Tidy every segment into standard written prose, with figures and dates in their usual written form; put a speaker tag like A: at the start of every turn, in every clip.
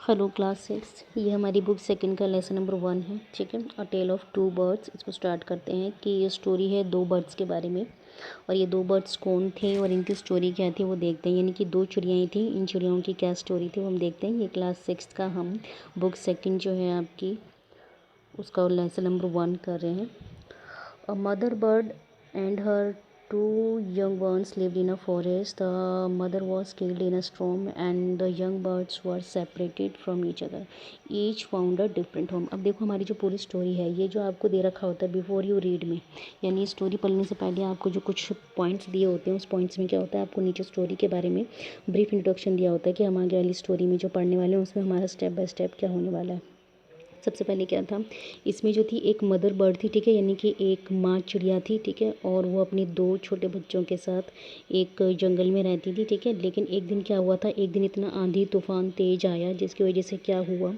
A: Hello class 6। ये हमारी book second का लेसन नंबर 1 है। ठीक है, अ टेल ऑफ टू बर्ड्स। इसको स्टार्ट करते हैं कि ये स्टोरी है दो बर्ड्स के बारे में, और ये दो बर्ड्स कौन थे और इनकी स्टोरी क्या थी वो देखते हैं। यानी कि दो चिड़ियाँ थी, इन चिड़ियों की क्या स्टोरी थी वो हम देखते हैं। ये क्लास 6 का हम बुक सेकंड जो है आपकी, उसका लेसन नंबर 1 कर रहे हैं। A mother bird and her two young ones lived in a forest. The mother was killed in a storm and the young birds were separated from each other. Each found a different home. अब देखो हमारी जो पूरी story है, ये जो आपको दे रखा होता है बिफोर यू रीड में, यानी स्टोरी पढ़ने से पहले आपको जो कुछ पॉइंट्स दिए होते हैं, उस पॉइंट्स में क्या होता है, आपको नीचे स्टोरी के बारे में ब्रीफ इंट्रोडक्शन दिया होता है कि हम आगे वाली स्टोरी में जो पढ़ने वाले हैं उसमें हमारा स्टेप बाय स्टेप क्या होने वाला है। सबसे पहले क्या था, इसमें जो थी एक मदर बर्ड थी। ठीक है, यानी कि एक माँ चिड़िया थी। ठीक है, और वो अपने दो छोटे बच्चों के साथ एक जंगल में रहती थी। ठीक है, लेकिन एक दिन क्या हुआ था, एक दिन इतना आंधी तूफान तेज आया जिसकी वजह से क्या हुआ,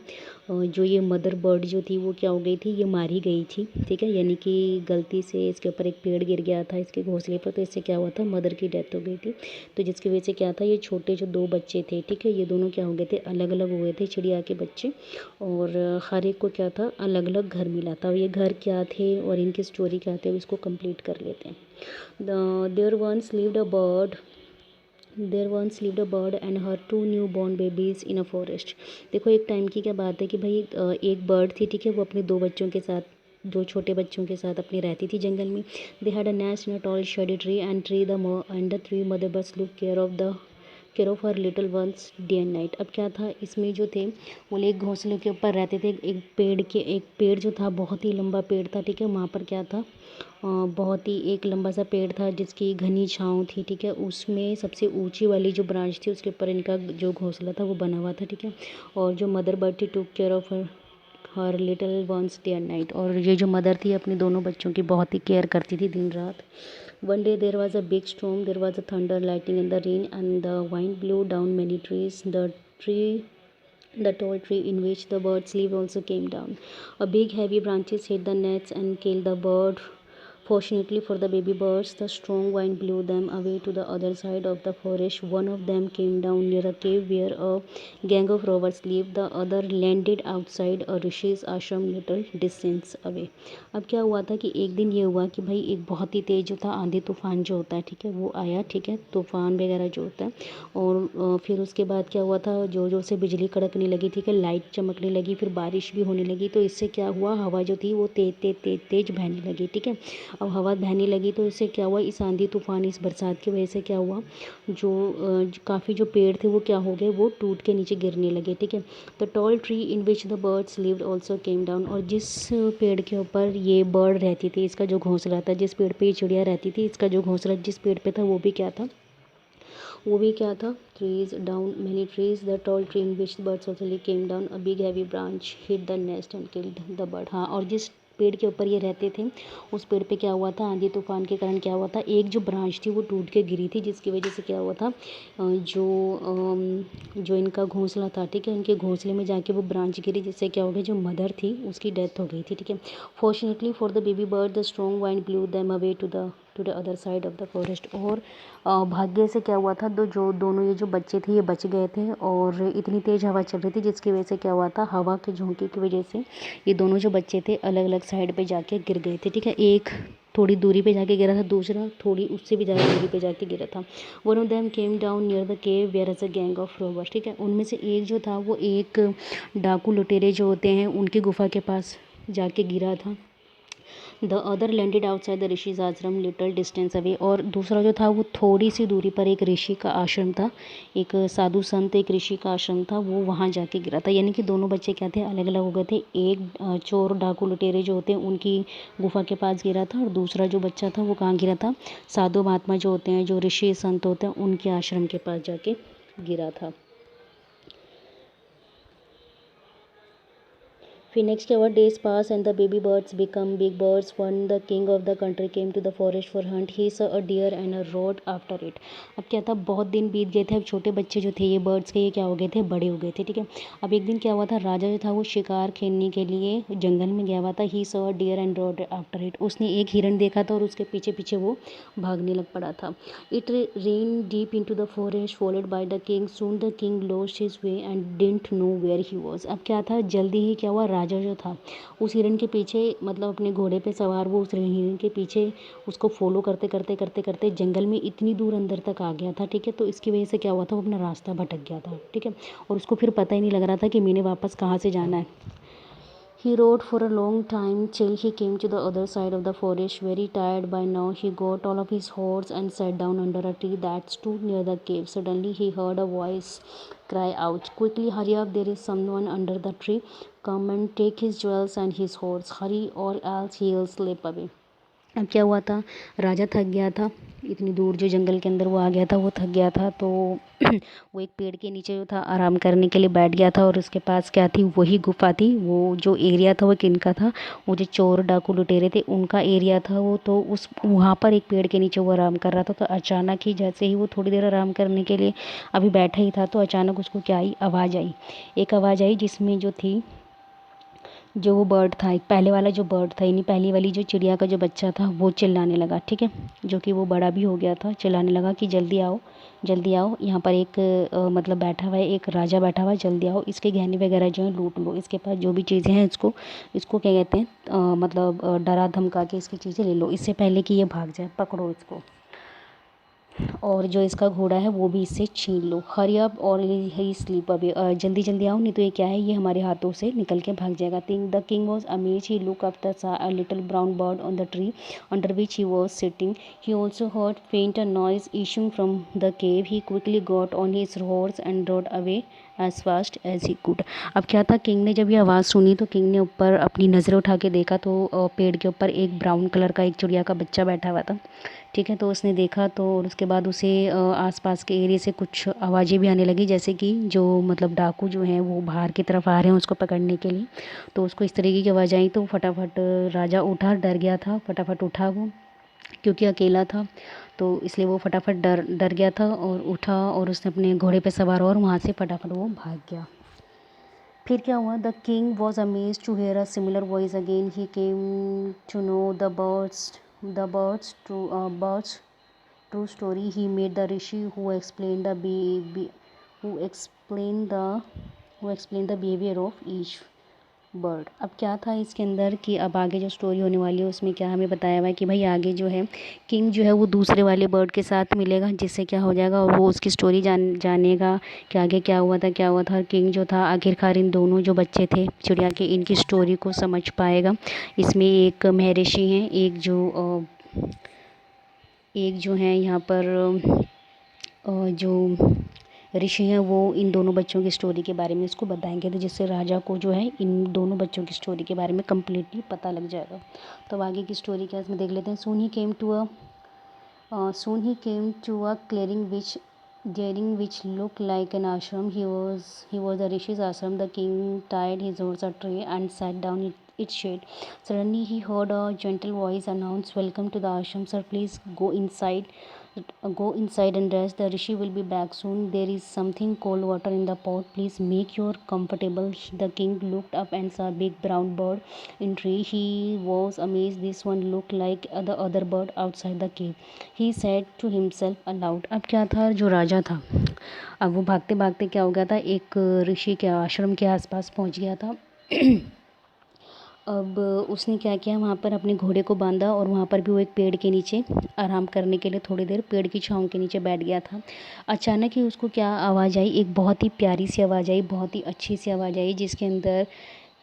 A: जो ये मदर बर्ड जो थी वो क्या हो गई थी, ये मारी गई थी। ठीक है, यानी कि गलती से इसके ऊपर एक पेड़ गिर गया था इसके घोंसले पर, तो इससे क्या हुआ था, मदर की डेथ हो गई थी। तो जिसकी वजह से क्या था, ये छोटे जो दो बच्चे थे, ठीक है, ये दोनों क्या हो गए थे, अलग अलग हुए थे चिड़िया के बच्चे, और हर एक को क्या था, अलग अलग घर मिला था। ये घर क्या थे और इनकी स्टोरी क्या थे, इसको कंप्लीट कर लेते हैं। There once lived a bird there once lived a bird and her two new born babies in a forest. देखो एक टाइम की क्या बात है कि भाई एक बर्ड थी। ठीक है, वो अपने दो बच्चों के साथ, दो छोटे बच्चों के साथ अपनी रहती थी जंगल में। They had a nest in a tall shady tree and the three mother birds look care of her little ones day and night. अब क्या था, इसमें जो थे वो एक घोंसले के ऊपर रहते थे। एक पेड़ जो था बहुत ही लंबा पेड़ था। ठीक है, वहाँ पर क्या था, बहुत ही एक लंबा सा पेड़ था जिसकी घनी छाँव थी। ठीक है, उसमें सबसे ऊंची वाली जो ब्रांच थी उसके ऊपर इनका जो घोंसला था वो बना हुआ था। ठीक है, और जो मदर बर्ड थी took care of her little ones day and night, और ये जो मदर थी अपने दोनों बच्चों की बहुत ही केयर करती थी दिन रात। One day there was a big storm, there was a thunder lighting and the rain and the wind blue down many trees. Tree the tall tree in which the birds lived also came down. A big heavy branches hit the nets and killed the bird. Fortunately for the baby birds, the strong wind blew them away to the other side of the forest. One of them came down near a cave where a gang of robbers lived. The other landed outside a rishi's ashram little distance away. अब क्या हुआ था कि एक दिन ये हुआ कि भाई एक बहुत ही तेज जो था आंधी तूफान जो होता है, ठीक है, वो आया। ठीक है, तूफान वगैरह जो होता है, और फिर उसके बाद क्या हुआ था, जोर जोर से बिजली कड़कने लगी। ठीक है, लाइट चमकने लगी, फिर बारिश भी होने लगी। तो इससे क्या हुआ, हवा जो थी वो तेज तेज तेज तेज बहने लगी। ठीक है, अब हवा बहने लगी तो इससे क्या हुआ, इस आंधी तूफान इस बरसात की वजह से क्या हुआ, जो काफ़ी जो पेड़ थे वो क्या हो गए, वो टूट के नीचे गिरने लगे। ठीक है, the tall tree in which the birds lived also came down, और जिस पेड़ के ऊपर ये बर्ड रहती थी, इसका जो घोंसला था, जिस पेड़ पे ये चिड़िया रहती थी, इसका जो घोंसला जिस पेड़ पे था वो भी क्या था, trees down many trees. The tall tree in which birds also came down, a big heavy branch hit the nest and killed the bird. हाँ, और जिस पेड़ के ऊपर ये रहते थे उस पेड़ पे क्या हुआ था, आंधी तूफान के कारण क्या हुआ था, एक जो ब्रांच थी वो टूट के गिरी थी, जिसकी वजह से क्या हुआ था, जो इनका घोंसला था, ठीक है, उनके घोंसले में जाके वो ब्रांच गिरी, जिससे क्या हो गया, जो मदर थी उसकी डेथ हो गई थी। ठीक है, fortunately for the baby bird the strong wind blew them away to the other side of the forest. और भाग्य से क्या हुआ था, दोनों ये जो बच्चे थे ये बच गए थे, और इतनी तेज़ हवा चल रही थी जिसकी वजह से क्या हुआ था, हवा के झोंके की वजह से ये दोनों जो बच्चे थे अलग अलग साइड पे जाके गिर गए थे। ठीक है, एक थोड़ी दूरी पे जाके गिरा था, दूसरा थोड़ी उससे भी ज़्यादा दूरी पे जाके गिरा था। One of them came down near the cave where is a gang of robbers. ठीक है, उनमें से एक जो था वो एक डाकू लुटेरे जो होते हैं उनकी गुफा के पास जाके गिरा था। The other landed outside the rishi's आश्रम लिटल डिस्टेंस अवे, और दूसरा जो था वो थोड़ी सी दूरी पर एक ऋषि का आश्रम था, एक साधु संत एक ऋषि का आश्रम था, वो वहाँ जाके गिरा था। यानी कि दोनों बच्चे क्या थे, अलग अलग हो गए थे। एक चोर डाकू लुटेरे जो होते हैं उनकी गुफा के पास गिरा था, और दूसरा जो बच्चा था वो कहाँ गिरा था, साधु महात्मा जो होते हैं, जो ऋषि संत होते हैं, उनके आश्रम के पास जाके गिरा था। फिर नेक्स्ट क्या हुआ, days pass and the baby birds become big birds one the king of the country came to the forest for hunt he saw a deer and a rode after it. अब क्या था, बहुत दिन बीत गए थे, अब छोटे बच्चे जो थे ये बर्ड्स के, ये क्या हो गए थे, बड़े हो गए थे, ठीक है। अब एक दिन क्या हुआ था, राजा जो था वो शिकार खेलने के लिए जंगल में गया हुआ था। He saw a deer and rode after it, उसने एक हिरन देखा था और उसके पीछे पीछे वो भागने लग पड़ा था। It ran deep into the forest followed by the king soon the king lost his way and didn't know where he was. अब क्या था, जल्दी ही क्या हुआ, राजा जो था उस हिरन के पीछे, मतलब अपने घोड़े पे सवार वो उस हिरन के पीछे उसको फॉलो करते करते करते करते जंगल में इतनी दूर अंदर तक आ गया था, ठीक है। तो इसकी वजह से क्या हुआ था, वो अपना रास्ता भटक गया था, ठीक है, और उसको फिर पता ही नहीं लग रहा था कि मैंने वापस कहाँ से जाना है। He rode for a long time till he came to the other side of the forest. Very tired by now, he got all of his horse and sat down under a tree that stood near the cave. Suddenly, he heard a voice cry out, "Quickly, hurry up! There is someone under the tree. Come and take his jewels and his horse. Hurry, or else he'll slip away." अब क्या हुआ था, राजा थक गया था, इतनी दूर जो जंगल के अंदर वो आ गया था, वो थक गया था, तो वो एक पेड़ के नीचे जो था आराम करने के लिए बैठ गया था। और उसके पास क्या थी, वही गुफा थी। वो जो एरिया था वो किनका था, वो जो चोर डाकू लुटेरे थे उनका एरिया था वो। तो उस वहाँ पर एक पेड़ के नीचे वो आराम कर रहा था। तो अचानक ही जैसे ही वो थोड़ी देर आराम करने के लिए अभी बैठा ही था, तो अचानक उसको क्या आई, आवाज़ आई। एक आवाज़ आई जिसमें जो थी, जो वो बर्ड था, एक पहले वाला जो बर्ड था, यानी पहली वाली जो चिड़िया का जो बच्चा था, वो चिल्लाने लगा, ठीक है, जो कि वो बड़ा भी हो गया था। चिल्लाने लगा कि जल्दी आओ, जल्दी आओ, यहाँ पर एक मतलब बैठा हुआ है, एक राजा बैठा हुआ है, जल्दी आओ, इसके गहने वगैरह जो है लूट लो, इसके पास जो भी चीज़ें हैं इसको इसको क्या कहते हैं, मतलब डरा धमका के इसकी चीज़ें ले लो, इससे पहले कि ये भाग जाए, पकड़ो इसको, और जो इसका घोड़ा है वो भी इससे छीन लो। हरी अप और ही स्लीप अवे, जल्दी जल्दी आओ, नहीं तो ये क्या है, ये हमारे हाथों से निकल के भाग जाएगा। The king was amaze, he look up the saw a little brown bird on the tree under which he was sitting. He also heard faint a noise issuing from the cave. He quickly got on his horse and rode away as fast as he could. अब क्या था, king ने जब ये आवाज़ सुनी तो king ने ऊपर अपनी नज़र उठा के देखा, तो पेड़ के ऊपर एक ब्राउन कलर का एक चिड़िया का बच्चा बैठा हुआ था, ठीक है। तो उसने देखा, तो और उसके बाद उसे आसपास के एरिया से कुछ आवाज़ें भी आने लगी, जैसे कि जो मतलब डाकू जो हैं वो बाहर की तरफ आ रहे हैं उसको पकड़ने के लिए। तो उसको इस तरीके की आवाज़ आई, तो फटाफट राजा उठा, डर गया था, फटाफट उठा वो, क्योंकि अकेला था, तो इसलिए वो फटाफट डर डर गया था और उठा, और उसने अपने घोड़े पे सवार हुआ और वहाँ से फटाफट वो भाग गया। फिर क्या हुआ, the king was amaze to hear a similar voice again. He came to know the birds true story. He made the rishi who explained the who explained the behavior of each bird. अब क्या था इसके अंदर कि अब आगे जो story होने वाली है उसमें क्या हमें बताया हुआ है कि भाई आगे जो है किंग जो है वो दूसरे वाले बर्ड के साथ मिलेगा, जिससे क्या हो जाएगा, और वो उसकी स्टोरी जानेगा कि आगे क्या हुआ था, क्या हुआ था। और किंग जो था आखिरकार इन दोनों जो बच्चे थे चिड़िया के, इनकी स्टोरी को समझ पाएगा। इसमें एक महर्षि हैं, एक जो है यहाँ पर जो ऋषि हैं वो इन दोनों बच्चों की स्टोरी के बारे में इसको बताएंगे, तो जिससे राजा को जो है इन दोनों बच्चों की स्टोरी के बारे में कम्प्लीटली पता लग जाएगा। तो आगे की स्टोरी क्या है इसमें देख लेते हैं। Soon he came to a clearing which look like an ashram. He was the rishi's ashram. The king tied his horse a tree and sat down in its shade. Suddenly he heard a gentle voice announce, "Welcome to the ashram, sir. Please go inside. Go inside and rest. The rishi will be back soon. There is something cold water in the pot. Please make your comfortable." The king looked up and saw a big brown bird in tree. He was amazed. This one looked like the other bird outside the cave. He said to himself aloud. अब क्या था, जो राजा था अब वो भागते भागते क्या हो गया था, एक ऋषि के आश्रम के आसपास पहुंच गया था। अब उसने क्या किया, वहाँ पर अपने घोड़े को बांधा और वहाँ पर भी वो एक पेड़ के नीचे आराम करने के लिए थोड़ी देर पेड़ की छाँव के नीचे बैठ गया था। अचानक ही उसको क्या आवाज़ आई, एक बहुत ही प्यारी सी आवाज़ आई, बहुत ही अच्छी सी आवाज़ आई, जिसके अंदर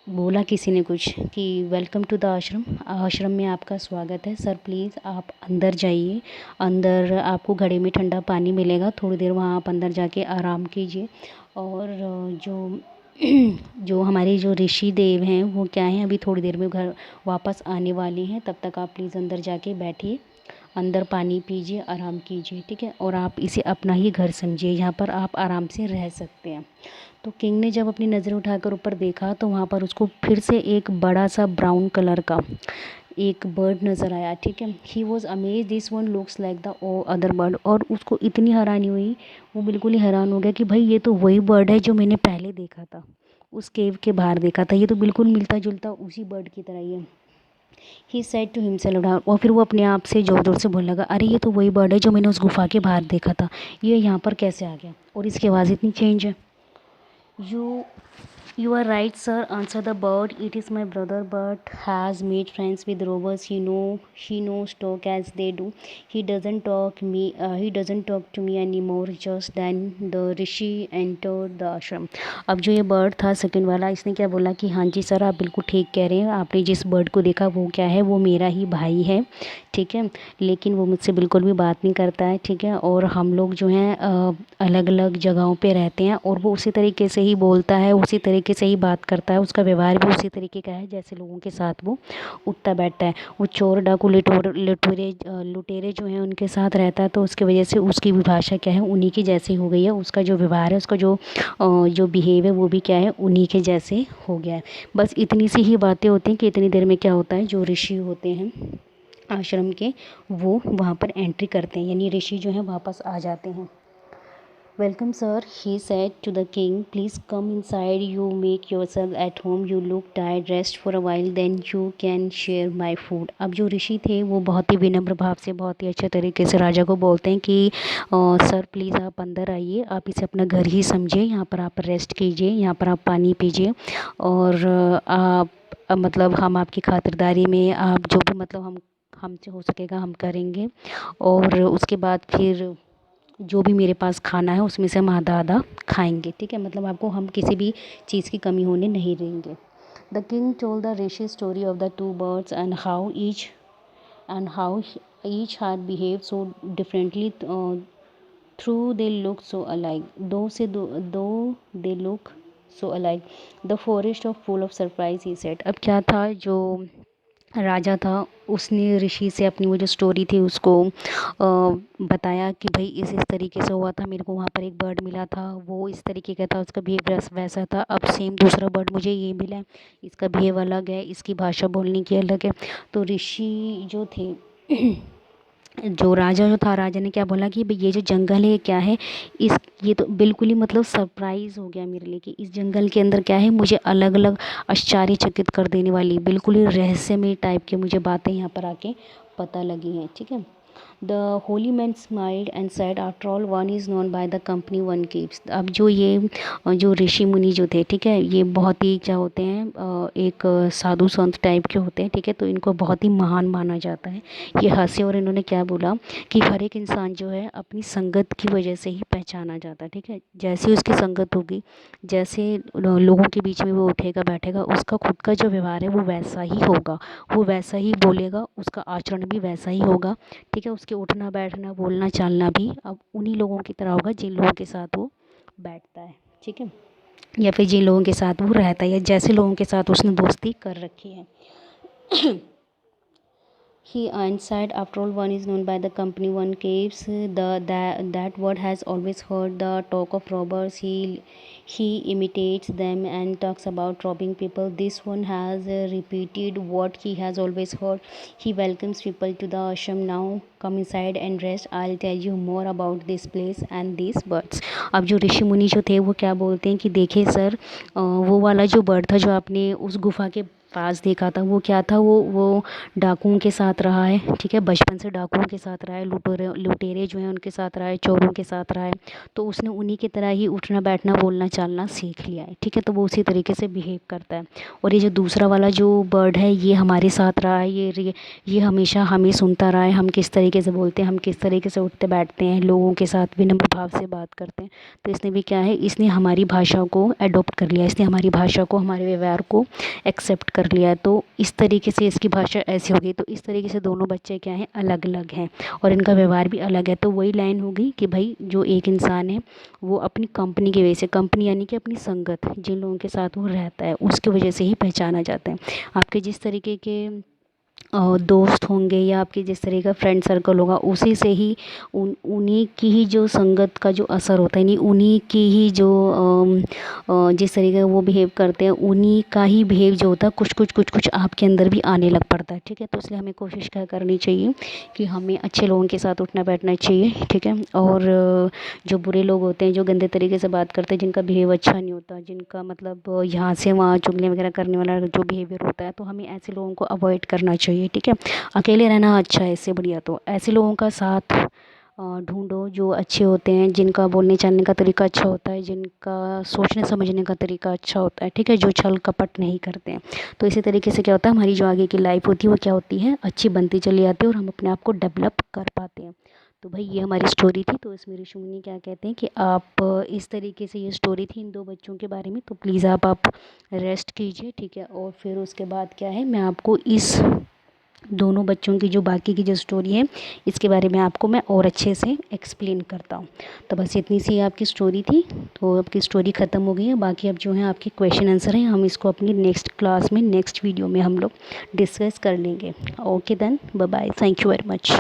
A: बोला किसी ने कुछ कि वेलकम टू द आश्रम, आश्रम में आपका स्वागत है सर, प्लीज़ आप अंदर जाइए, अंदर आपको घड़े में ठंडा पानी मिलेगा, थोड़ी देर वहाँ आप अंदर जाके आराम कीजिए। और जो हमारे जो ऋषि देव हैं वो क्या हैं, अभी थोड़ी देर में घर वापस आने वाले हैं, तब तक आप प्लीज़ अंदर जाके बैठिए, अंदर पानी पीजिए, आराम कीजिए, ठीक है, और आप इसे अपना ही घर समझिए, यहाँ पर आप आराम से रह सकते हैं। तो किंग ने जब अपनी नज़रें उठाकर ऊपर देखा तो वहाँ पर उसको फिर से एक बड़ा सा ब्राउन कलर का एक बर्ड नज़र आया, ठीक है। He was amaze, this one looks like the other bird. और उसको इतनी हैरानी हुई, वो बिल्कुल ही हैरान हो गया कि भाई ये तो वही बर्ड है जो मैंने पहले देखा था, उस केव के बाहर देखा था, ये तो बिल्कुल मिलता जुलता उसी बर्ड की तरह ही है। ही सेड टू हिमसेल्फ, और फिर वो अपने आप से ज़ोर ज़ोर से बोलने लगा, अरे ये तो वही बर्ड है जो मैंने उस गुफा के बाहर देखा था, ये यहाँ पर कैसे आ गया, और इसकी आवाज़ इतनी चेंज है। You you are right, sir, answered the bird. It is my brother, but has made friends with robbers. He knows talk as they do. He doesn't talk to me anymore. Just then the rishi entered the ashram. अब जो ये bird था second वाला, इसने क्या बोला कि हाँ जी सर, आप बिल्कुल ठीक कह रहे हैं, आपने जिस बर्ड को देखा वो क्या है, वो मेरा ही भाई है, ठीक है, लेकिन वो मुझसे बिल्कुल भी बात नहीं करता है, ठीक है, और हम लोग जो हैं अलग अलग जगहों पे रहते हैं, और वो उसी तरीके से ही बोलता है, उसी तरीके से ही बात करता है, उसका व्यवहार भी उसी तरीके का है जैसे लोगों के साथ वो उठता बैठता है। वो चोर डाकू लुटेरे जो हैं उनके साथ रहता है, तो उसकी वजह से उसकी भी भाषा क्या है, उन्हीं की जैसी हो गई है, उसका जो व्यवहार है, उसका जो बिहेव है वो भी क्या है, उन्हीं के जैसे हो गया है। बस इतनी सी ही बातें होती हैं कि इतनी देर में क्या होता है, जो ऋषि होते हैं आश्रम के, वो वहाँ पर एंट्री करते हैं, यानी ऋषि जो हैं वापस आ जाते हैं। Welcome sir, he said to the king, please come inside, you make yourself at home, you look tired, rest for a while, then you can share my food. अब जो ऋषि थे वो बहुत ही विनम्र भाव से, बहुत ही अच्छे तरीके से राजा को बोलते हैं कि सर प्लीज़ आप अंदर आइए, आप इसे अपना घर ही समझिए, यहाँ पर आप रेस्ट कीजिए, यहाँ पर आप पानी पीजिए, और आप मतलब हम आपकी खातिरदारी में, आप जो भी मतलब हमसे हो सकेगा हम करेंगे, और उसके बाद फिर जो भी मेरे पास खाना है उसमें से हम आधा आधा खाएंगे, ठीक है, मतलब आपको हम किसी भी चीज़ की कमी होने नहीं देंगे। The king told the rishi story of the two birds and how each had behave so differently through they look so alike though they look so alike the forest of full of surprise, he said. अब क्या था, जो राजा था उसने ऋषि से अपनी वो जो स्टोरी थी उसको बताया कि भाई इस तरीके से हुआ था, मेरे को वहाँ पर एक बर्ड मिला था, वो इस तरीके का था, उसका बिहेवियर वैसा था, अब सेम दूसरा बर्ड मुझे ये मिला है, इसका बिहेव अलग है, इसकी भाषा बोलने की अलग है। तो ऋषि जो थे जो राजा जो था, राजा ने क्या बोला कि भाई ये जो जंगल है क्या है, इस ये तो बिल्कुल ही मतलब सरप्राइज़ हो गया मेरे लिए कि इस जंगल के अंदर क्या है, मुझे अलग अलग आश्चर्यचकित कर देने वाली बिल्कुल ही रहस्यमय टाइप की मुझे बातें यहाँ पर आके पता लगी हैं, ठीक है। The Holi man smiled and said, after all one is known by the company one keeps. अब जो ऋषि मुनि जो थे, ठीक है, ये बहुत ही क्या होते हैं, एक साधु संत टाइप के होते हैं, ठीक है, तो इनको बहुत ही महान माना जाता है। ये हंसे और इन्होंने क्या बोला कि हर एक इंसान जो है अपनी संगत की वजह से ही पहचाना जाता है, ठीक है, जैसी उसकी संगत होगी, जैसे लोगों के बीच में वो उठेगा बैठेगा, उसका खुद का जो व्यवहार है वो वैसा ही होगा, वो वैसा ही बोलेगा, उसका आचरण भी वैसा ही होगा, ठीक है, उसके उठना बैठना बोलना चालना भी अब उन्हीं लोगों की तरह होगा जिन लोगों के साथ वो बैठता है, ठीक है, या फिर जिन लोगों के साथ वो रहता है, या जैसे लोगों के साथ उसने दोस्ती कर रखी है। He answered, after all, one is known by the company one keeps. That word has always heard the talk of robbers. He imitates them and talks about robbing people. This one has repeated what he has always heard. He welcomes people to the ashram. Now come inside and rest. I'll tell you more about this place and these birds. अब जो ऋषि मुनि जो थे वो क्या बोलते हैं कि देखिए सर, वो वाला जो बर्ड था जो आपने उस गुफा के पास देखा था, वो क्या था, वो डाकुओं के साथ रहा है, ठीक है, बचपन से डाकुओं के साथ रहा है, लुटेरे जो हैं उनके साथ रहा है, चोरों के साथ रहा है, तो उसने उन्हीं की तरह ही उठना बैठना बोलना चालना सीख लिया है, ठीक है, तो वो उसी तरीके से बिहेव करता है। और ये जो दूसरा वाला जो बर्ड है ये हमारे साथ रहा है, ये हमेशा हमें सुनता रहा है, हम किस तरीके से बोलते हैं, हम किस तरीके से उठते बैठते हैं, लोगों के साथ विनम्र भाव से बात करते हैं, तो इसने भी क्या है, इसने हमारी भाषा को अडोप्ट कर लिया, इसने हमारी भाषा को, हमारे व्यवहार को एक्सेप्ट कर लिया है, तो इस तरीके से इसकी भाषा ऐसी होगी, तो इस तरीके से दोनों बच्चे क्या हैं, अलग अलग हैं और इनका व्यवहार भी अलग है। तो वही लाइन होगी कि भाई जो एक इंसान है वो अपनी कंपनी की वजह से, कंपनी यानी कि अपनी संगत, जिन लोगों के साथ वो रहता है उसकी वजह से ही पहचाना जाता है। आपके जिस तरीके के दोस्त होंगे या आपके जिस तरह का फ्रेंड सर्कल होगा उसी से ही उन्हीं की ही जो संगत का जो असर होता है, नहीं उन्हीं की ही जो जिस तरीके का वो बिहेव करते हैं उन्हीं का ही बिहेव जो होता है कुछ आपके अंदर भी आने लग पड़ता है। ठीक है, तो इसलिए हमें कोशिश क्या करनी चाहिए कि हमें अच्छे लोगों के साथ उठना बैठना चाहिए। ठीक है, और जो बुरे लोग होते हैं, जो गंदे तरीके से बात करते हैं, जिनका बिहेव अच्छा नहीं होता, जिनका मतलब यहाँ से वहाँ चुगलियाँ वगैरह करने वाला जो बिहेवियर होता है, तो हमें ऐसे लोगों को अवॉइड करना चाहिए। ठीक है, अकेले रहना अच्छा है, इससे बढ़िया तो ऐसे लोगों का साथ ढूंढो जो अच्छे होते हैं, जिनका बोलने चालने का तरीका अच्छा होता है, जिनका सोचने समझने का तरीका अच्छा होता है। ठीक है, जो छल कपट नहीं करते हैं। तो इसी तरीके से क्या होता है, हमारी जो आगे की लाइफ होती है वो क्या होती है, अच्छी बनती चली जाती है और हम अपने आप को डेवलप कर पाते हैं। तो भाई ये हमारी स्टोरी थी। तो इसमें ऋषि मुनि क्या कहते हैं कि आप इस तरीके से, ये स्टोरी थी इन दो बच्चों के बारे में, तो प्लीज़ आप रेस्ट कीजिए। ठीक है, और फिर उसके बाद क्या है, मैं आपको इस दोनों बच्चों की जो बाकी की जो स्टोरी है इसके बारे में आपको मैं और अच्छे से एक्सप्लेन करता हूँ। तो बस इतनी सी आपकी स्टोरी थी। तो आपकी स्टोरी ख़त्म हो गई है। बाकी अब जो है आपके क्वेश्चन आंसर हैं, हम इसको अपनी नेक्स्ट क्लास में, नेक्स्ट वीडियो में हम लोग डिस्कस कर लेंगे। Okay then, bye bye, thank you very much.